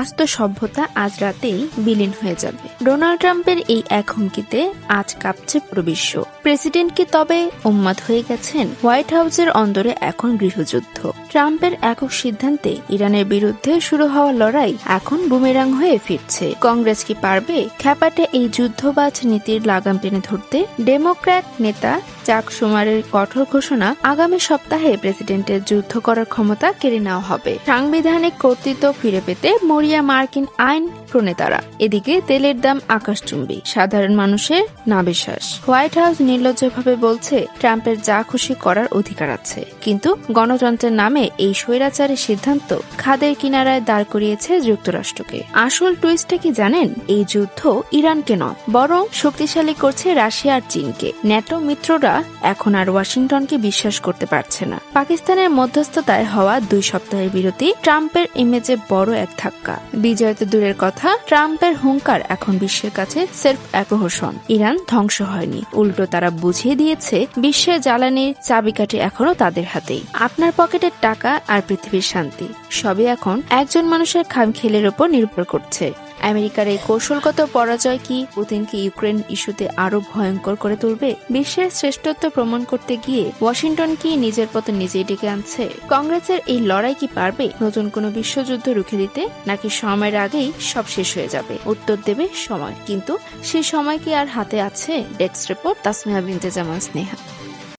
আস্ত সভ্যতা আজ রাতেই বিলীন হয়ে যাবে। ডোনাল্ড ট্রাম্পের এই এক হুমকিতে আজ কাঁপছে পুরো বিশ্ব। প্রেসিডেন্ট কি তবে উন্মাদ হয়ে গেছেন? হোয়াইট হাউসের অন্দরে এখন গৃহযুদ্ধ। ট্রাম্পের একক সিদ্ধান্তে ইরানের বিরুদ্ধে শুরু হওয়া লড়াই এখন বুমেরাং হয়ে ফিরছে। কংগ্রেস কি পারবে খ্যাপাটে এই যুদ্ধবাজ নীতির লাগাম টেনে ধরতে? ডেমোক্র্যাট নেতা চাক শুমারের কঠোর ঘোষণা, আগামী সপ্তাহে প্রেসিডেন্টের যুদ্ধ করার ক্ষমতা কেড়ে নেওয়া হবে। সাংবিধানিক কর্তৃত্ব ফিরে পেতে মরিয়া মার্কিন আইন প্রণেতারা। এদিকে তেলের দাম আকাশচুম্বী, সাধারণ মানুষের নাবিশ্বাস। হোয়াইট হাউস নির্লজ্জভাবে বলছে ট্রাম্পের যা খুশি করার অধিকার আছে, কিন্তু গণতন্ত্রের নামে এই স্বৈরাচারী সিদ্ধান্ত খাদের কিনারায় দাঁড় করিয়েছে যুক্তরাষ্ট্রকে। আসল টুইস্টটা কি জানেন? এই যুদ্ধ ইরানকে নয়, বরং শক্তিশালী করছে রাশিয়া আর চীনকে। ন্যাটো মিত্ররা এখন আর ওয়াশিংটনকে বিশ্বাস করতে পারছে না। পাকিস্তানের মধ্যস্থতায় হওয়া 2 সপ্তাহের বিরতি ট্রাম্পের ইমেজে বড় এক ধাক্কা। বিজয় তো দূরের কথা, ট্রাম্পের হুঙ্কার এখন বিশ্বের কাছে সেলফ অ্যাপ্রোহসন। ইরান ধ্বংস হয়নি, উল্টো তারা বুঝিয়ে দিয়েছে বিশ্বের জ্বালানির চাবিকাঠি এখনো তাদের হাতেই। আপনার পকেটের টাকা আর পৃথিবীর শান্তি সবই এখন একজন মানুষের খামখেয়ালির উপর নির্ভর করছে। আমেরিকার এই কৌশলগত পরাজয় কি পুতিনকে ইউক্রেন ইস্যুতে আরো ভয়ঙ্কর করে তুলবে? বিশ্বের শ্রেষ্ঠত্ব প্রমাণ করতে গিয়ে ওয়াশিংটন কি নিজের পতন নিজেই ডেকে আনছে? কংগ্রেসের এই লড়াই কি পারবে নতুন কোনো বিশ্বযুদ্ধ রুখে দিতে, নাকি সময়ের আগেই সব শেষ হয়ে যাবে? উত্তর দেবে সময়, কিন্তু সেই সময় কি আর হাতে আছে? ডেস্ক রিপোর্ট, তাসমিয়া বিনতে জামান, স্নেহা।